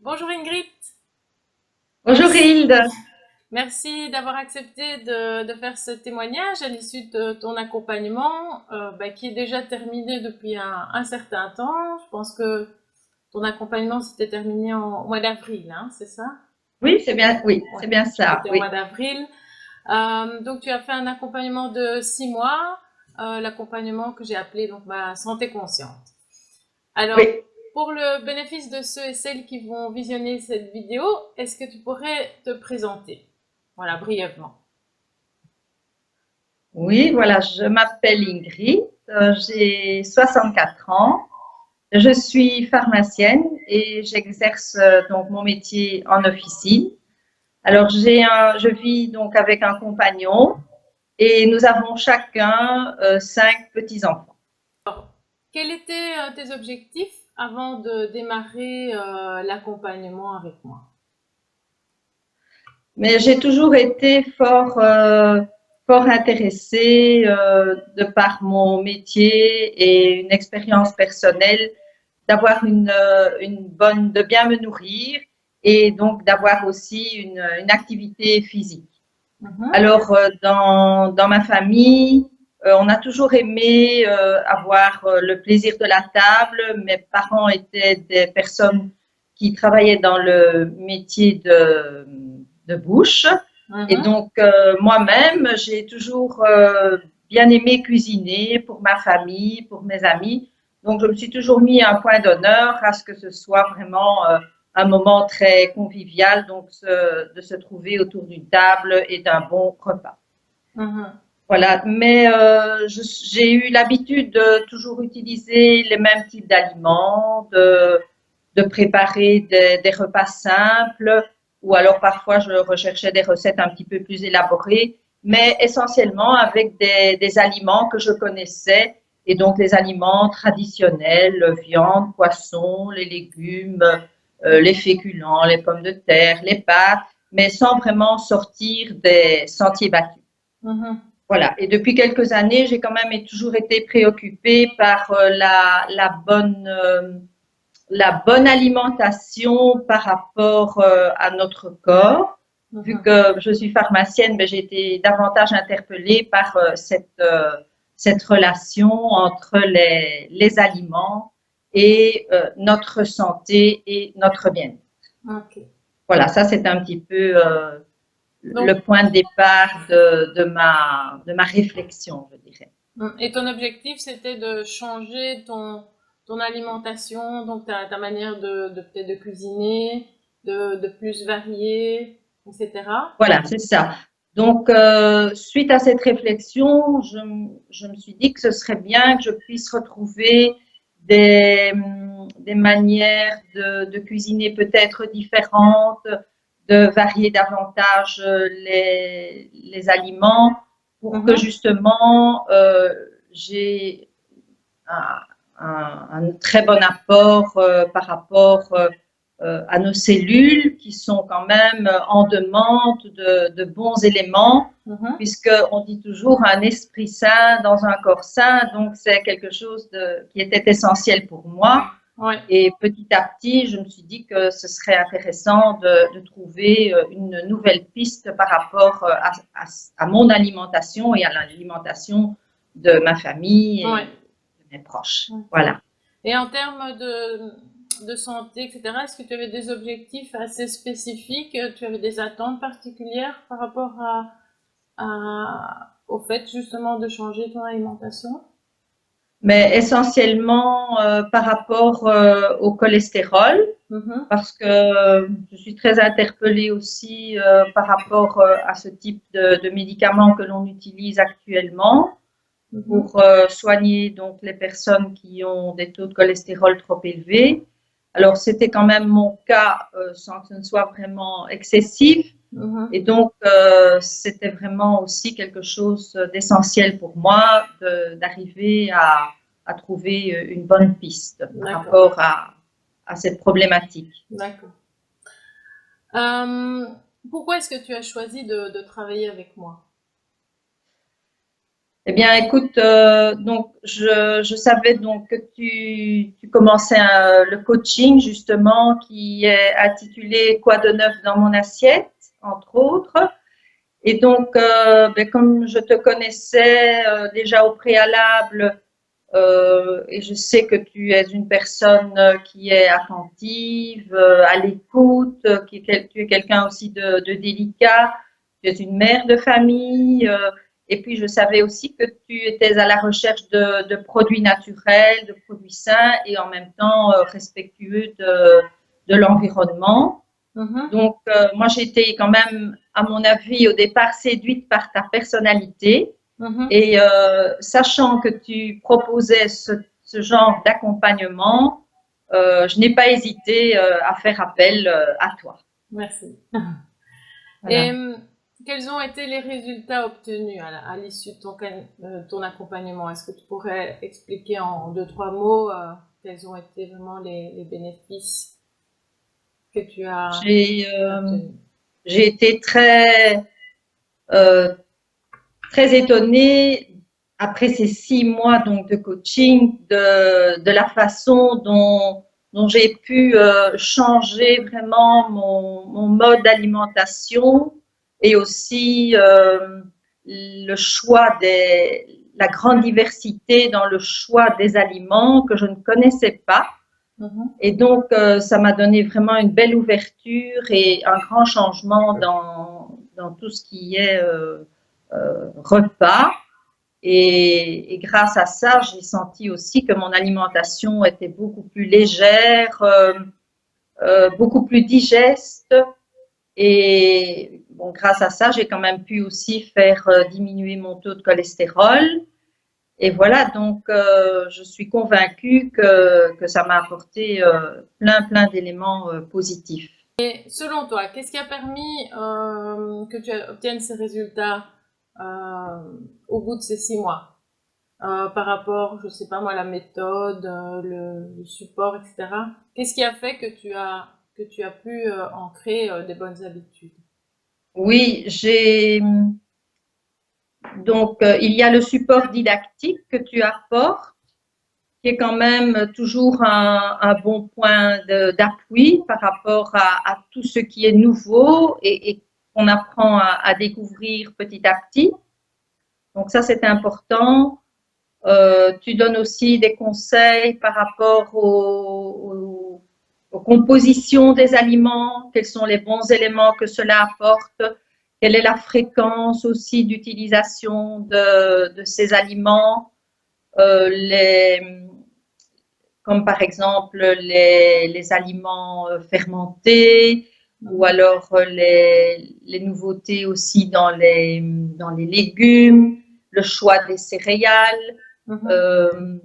Bonjour Ingrid, Bonjour merci, Hilde. merci d'avoir accepté de faire ce témoignage à l'issue de ton accompagnement qui est déjà terminé depuis un certain temps. Je pense que ton accompagnement s'était terminé au mois d'avril, hein, c'est ça? Oui, Ouais, c'est bien ça, c'était au mois oui. d'avril. Donc tu as fait un accompagnement de 6 mois, l'accompagnement que j'ai appelé donc ma santé consciente. Alors, Oui, pour le bénéfice de ceux et celles qui vont visionner cette vidéo, est-ce que tu pourrais te présenter? Voilà, brièvement. oui, voilà, je m'appelle Ingrid, j'ai 64 ans, je suis pharmacienne et j'exerce donc mon métier en officine. Alors je vis donc avec un compagnon et nous avons chacun 5 petits-enfants. Quels étaient tes objectifs avant de démarrer l'accompagnement avec moi? Mais j'ai toujours été fort intéressée de par mon métier et une expérience personnelle d'avoir de bien me nourrir et donc d'avoir aussi une activité physique. Mhm. Alors, dans ma famille, on a toujours aimé avoir le plaisir de la table. Mes parents étaient des personnes qui travaillaient dans le métier de bouche. Et Mhm. donc, moi-même, j'ai toujours bien aimé cuisiner pour ma famille, pour mes amis. Donc, je me suis toujours mis un point d'honneur à ce que ce soit vraiment un moment très convivial, donc de se trouver autour d'une table et d'un bon repas. Mhm. Voilà, mais j'ai eu l'habitude de toujours utiliser les mêmes types d'aliments, de préparer des repas simples, ou alors parfois je recherchais des recettes un petit peu plus élaborées, mais essentiellement avec des aliments que je connaissais, et donc les aliments traditionnels, viande, poisson, les légumes, les féculents, les pommes de terre, les pâtes, mais sans vraiment sortir des sentiers battus. Mhm. Voilà. Et depuis quelques années, j'ai quand même toujours été préoccupée par la bonne alimentation par rapport à notre corps. Vu Mhm. que je suis pharmacienne, ben, j'ai été davantage interpellée par cette relation entre les aliments et notre santé et notre bien-être. Ok. Voilà, ça c'est un petit peu le Donc, point de départ de ma réflexion, je dirais. et ton objectif, c'était de changer ton alimentation, donc ta manière de peut-être de cuisiner, de plus varier, etc. Voilà, c'est ça. Donc, suite à cette réflexion, je me suis dit que ce serait bien que je puisse retrouver des manières de cuisiner peut-être différentes, de varier davantage les aliments pour que Mhm. justement j'ai un, un très bon apport par rapport à nos cellules qui sont quand même en demande de bons éléments, Mhm. puisqu'on dit toujours un esprit sain dans un corps sain, donc c'est quelque chose qui était essentiel pour moi. Ouais. Et petit à petit, je me suis dit que ce serait intéressant de trouver une nouvelle piste par rapport à mon alimentation et à l'alimentation de ma famille Ouais. et de mes proches. Ok. Voilà. Et en termes de santé, etc., est-ce que tu avais des objectifs assez spécifiques? Tu avais des attentes particulières par rapport au fait justement de changer ton alimentation? Mais essentiellement par rapport au cholestérol, Mhm. parce que je suis très interpellée aussi par rapport à ce type de médicaments que l'on utilise actuellement Mhm. pour soigner donc les personnes qui ont des taux de cholestérol trop élevés. Alors c'était quand même mon cas sans que ce ne soit vraiment excessif. Et Mhm. donc, c'était vraiment aussi quelque chose d'essentiel pour moi d'arriver à trouver une bonne piste par D'accord, rapport à cette problématique. d'accord. Euh, Pourquoi est-ce que tu as choisi de travailler avec moi? Eh bien, écoute, donc je savais donc que tu commençais le coaching justement qui est intitulé Quoi de neuf dans mon assiette, entre autres. Et donc, ben, comme je te connaissais déjà au préalable, et je sais que tu es une personne qui est attentive, à l'écoute, tu es quelqu'un aussi de délicat, tu es une mère de famille, et puis je savais aussi que tu étais à la recherche de produits naturels, de produits sains et en même temps respectueux de l'environnement. Mhm, Donc, moi, j'étais quand même, à mon avis, au départ séduite par ta personnalité. mhm. Et sachant que tu proposais ce genre d'accompagnement, je n'ai pas hésité à faire appel à toi. Merci. Et Voilà. quels ont été les résultats obtenus à l'issue de ton accompagnement? Est-ce que tu pourrais expliquer en deux, trois mots quels ont été vraiment les bénéfices que tu as J'ai obtenus? j'ai été euh, très étonnée après ces 6 mois donc de coaching de la façon dont j'ai pu changer vraiment mon mode d'alimentation et aussi le choix la grande diversité dans le choix des aliments que je ne connaissais pas. Mhm. Et donc, ça m'a donné vraiment une belle ouverture et un grand changement dans tout ce qui est repas. Et grâce à ça, j'ai senti aussi que mon alimentation était beaucoup plus légère, beaucoup plus digeste. Et bon, grâce à ça, j'ai quand même pu aussi faire diminuer mon taux de cholestérol. Et voilà, donc je suis convaincue que ça m'a apporté plein d'éléments positifs. Selon toi, qu'est-ce qui a permis que tu obtiennes ces résultats au bout de ces 6 mois? Par rapport, je sais pas moi, la méthode, le support, etc. Qu'est-ce qui a fait que tu as pu ancrer des bonnes habitudes? Oui, j'ai donc il y a le support didactique que tu apportes, qui est quand même toujours un bon point d'appui par rapport à tout ce qui est nouveau et qu'on apprend à découvrir petit à petit. Donc ça, c'est important. Tu donnes aussi des conseils par rapport aux compositions des aliments, quels sont les bons éléments que cela apporte, quelle est la fréquence aussi d'utilisation de ces aliments, les, comme par exemple les aliments fermentés ou Mhm. alors les nouveautés aussi dans les légumes, le choix des céréales. Mhm. Euh,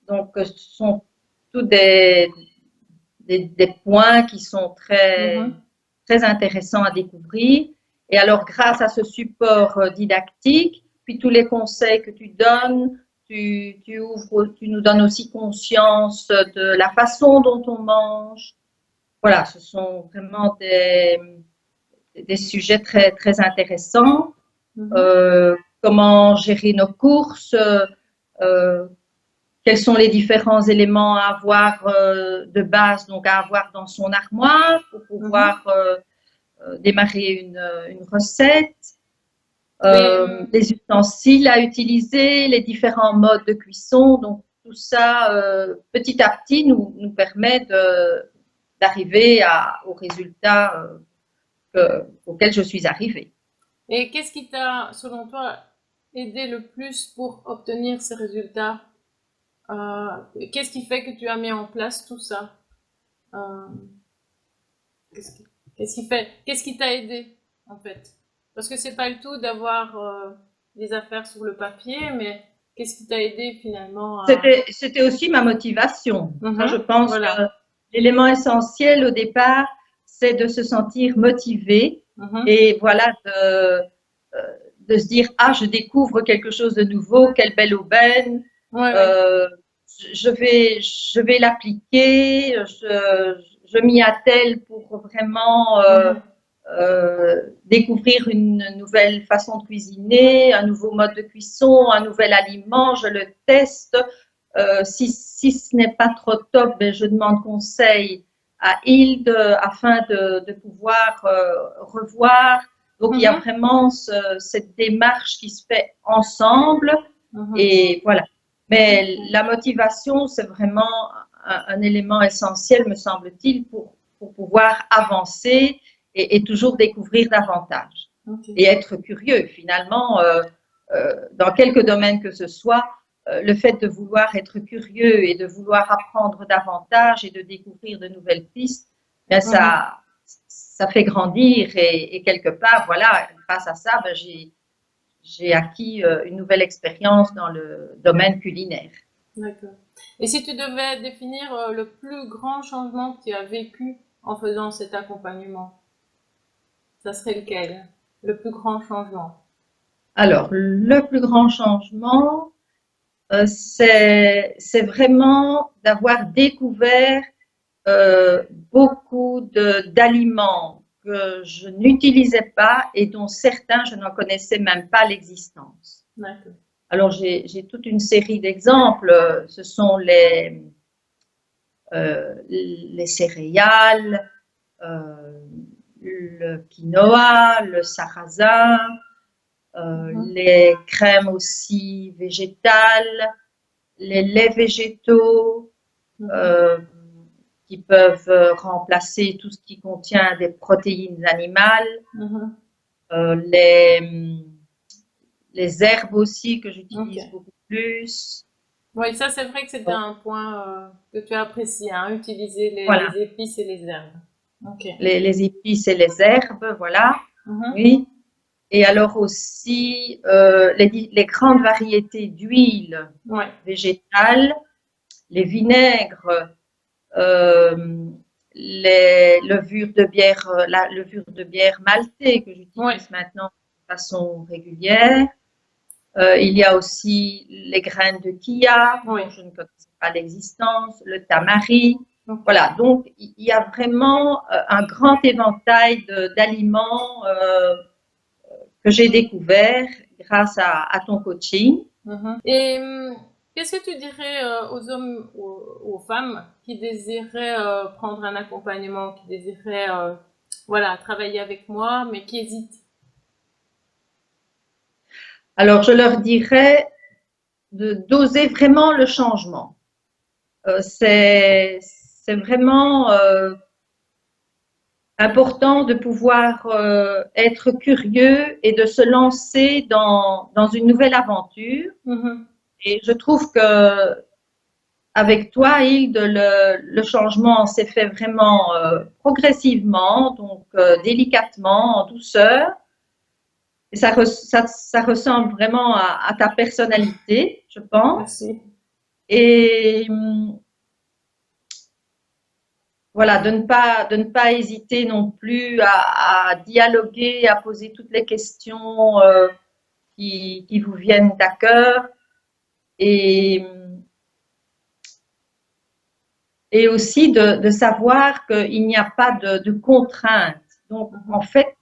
donc, ce sont tous des points qui sont Mhm. très intéressants à découvrir. Et alors, grâce à ce support didactique, puis tous les conseils que tu donnes, tu nous donnes aussi conscience de la façon dont on mange. Voilà, ce sont vraiment des sujets très intéressants. Mhm. Comment gérer nos courses, euh, quels sont les différents éléments à avoir de base, donc à avoir dans son armoire pour pouvoir Mhm. démarrer une recette, Mais les ustensiles à utiliser, les différents modes de cuisson. Donc tout ça, petit à petit, nous permet d'arriver au résultat auquel je suis arrivée. et qu'est-ce qui t'a, selon toi, aidé le plus pour obtenir ces résultats? Qu'est-ce qui fait que tu as mis en place tout ça? Euh, Qu'est-ce qui, qu'est-ce qui t'a aidé en fait? Parce que c'est pas le tout d'avoir des affaires sur le papier, mais qu'est-ce qui t'a aidé finalement à... C'était aussi ma motivation. Ça, je Mhm, pense que voilà. l'élément essentiel au départ, c'est de se sentir motivé Mhm, et voilà, de se dire, ah, je découvre quelque chose de nouveau, quelle belle aubaine, ouais, ouais. euh, je vais l'appliquer, je m'y attelle pour vraiment Mhm, découvrir une nouvelle façon de cuisiner, un nouveau mode de cuisson, un nouvel aliment, je le teste. Si ce n'est pas trop top, ben, je demande conseil à Hilde afin de pouvoir revoir. Donc, il y a vraiment cette démarche qui se fait ensemble et voilà. Mais la motivation, c'est vraiment un élément essentiel, me semble-t-il, pour pouvoir avancer et toujours découvrir davantage. Et être curieux, finalement, dans quelque domaine que ce soit, le fait de vouloir être curieux et de vouloir apprendre davantage et de découvrir de nouvelles pistes, bien ça fait grandir et quelque part, voilà, grâce à ça, ben, j'ai acquis une nouvelle expérience dans le domaine culinaire. D'accord. Et si tu devais définir le plus grand changement que tu as vécu en faisant cet accompagnement, ça serait lequel? Le plus grand changement? Alors, le plus grand changement, c'est vraiment d'avoir découvert beaucoup d'aliments que je n'utilisais pas et dont certains, je n'en connaissais même pas l'existence. D'accord. Alors, j'ai toute une série d'exemples. Ce sont les céréales, le quinoa, le sarrasin, les crèmes aussi végétales, les laits végétaux, qui peuvent remplacer tout ce qui contient des protéines animales, les herbes aussi que j'utilise beaucoup plus. Oui, ça c'est vrai que c'était un point que tu as apprécié, hein, utiliser Voilà. les épices et les herbes. Les épices et les herbes, voilà. Oui. Et alors aussi les grandes variétés d'huiles végétales, les vinaigres, les levures de bière, la levure de bière maltée que j'utilise maintenant de façon régulière. Il y a aussi les graines de chia, dont je ne connaissais pas l'existence, le tamari. Voilà, donc il y a vraiment un grand éventail d'aliments que j'ai découvert grâce à ton coaching. Et qu'est-ce que tu dirais aux hommes ou aux femmes qui désiraient prendre un accompagnement, qui désiraient voilà, travailler avec moi, mais qui hésitent? Alors, je leur dirais d'oser vraiment le changement. C'est vraiment important de pouvoir être curieux et de se lancer dans une nouvelle aventure. Et je trouve que avec toi, Hilde, le changement s'est fait vraiment progressivement, donc délicatement, en douceur. Et ça ressemble vraiment à ta personnalité, je pense. Merci. Et voilà, de ne pas hésiter non plus à dialoguer, à poser toutes les questions qui vous viennent à cœur. Et aussi de savoir qu'il n'y a pas de contraintes. Donc, en fait,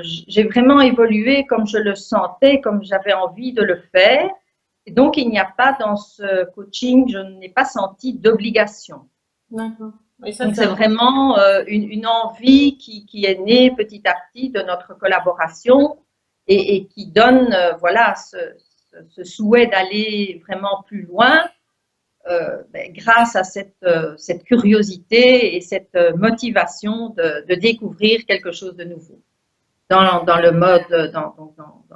j'ai vraiment évolué comme je le sentais, comme j'avais envie de le faire. Et donc, il n'y a pas dans ce coaching, je n'ai pas senti d'obligation. D'accord. Donc, c'est vraiment une envie qui est née petit à petit de notre collaboration et qui donne voilà, ce souhait d'aller vraiment plus loin grâce à cette curiosité et cette motivation de découvrir quelque chose de nouveau dans le mode, dans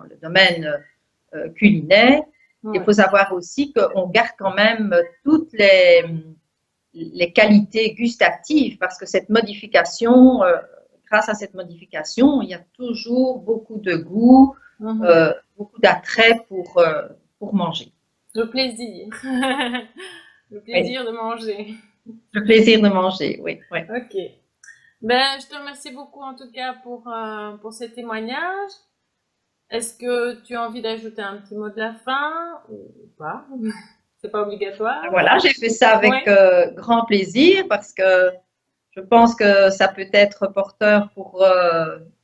le domaine culinaire. Il faut savoir aussi qu'on garde quand même toutes les qualités gustatives parce que cette modification, grâce à cette modification, il y a toujours beaucoup de goût, beaucoup d'attrait pour manger. Le plaisir. Le plaisir de manger. Le plaisir de manger, oui. Ok. Ben, je te remercie beaucoup en tout cas pour ces témoignages. Est-ce que tu as envie d'ajouter un petit mot de la fin ou pas? C'est pas obligatoire. Voilà, j'ai fait ça avec grand plaisir parce que je pense que ça peut être porteur pour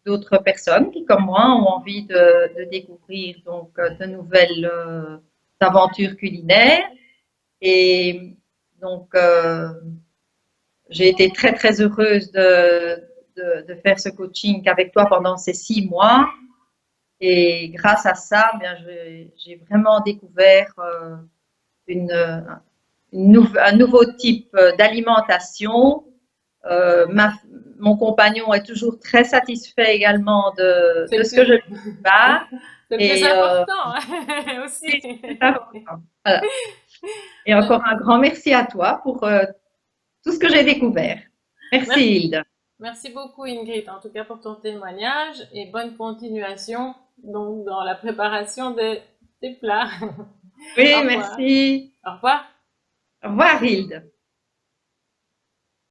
d'autres personnes qui, comme moi, ont envie de découvrir donc de nouvelles aventures culinaires. Et donc, j'ai été très, très heureuse de faire ce coaching avec toi pendant ces 6 mois. Et grâce à ça, bien, j'ai vraiment découvert une, un nouveau type d'alimentation. Euh, ma, Mon compagnon est toujours très satisfait également C'est de le ce que je plus, lui prépare. c'est le plus Et important aussi. c'est important. Voilà. Et encore un grand merci à toi pour tout ce que j'ai découvert. Merci Merci, Hilde. merci beaucoup Ingrid, en tout cas pour ton témoignage et bonne continuation donc dans la préparation des plats. Oui, Au revoir. merci. Au revoir. Au revoir Hilde.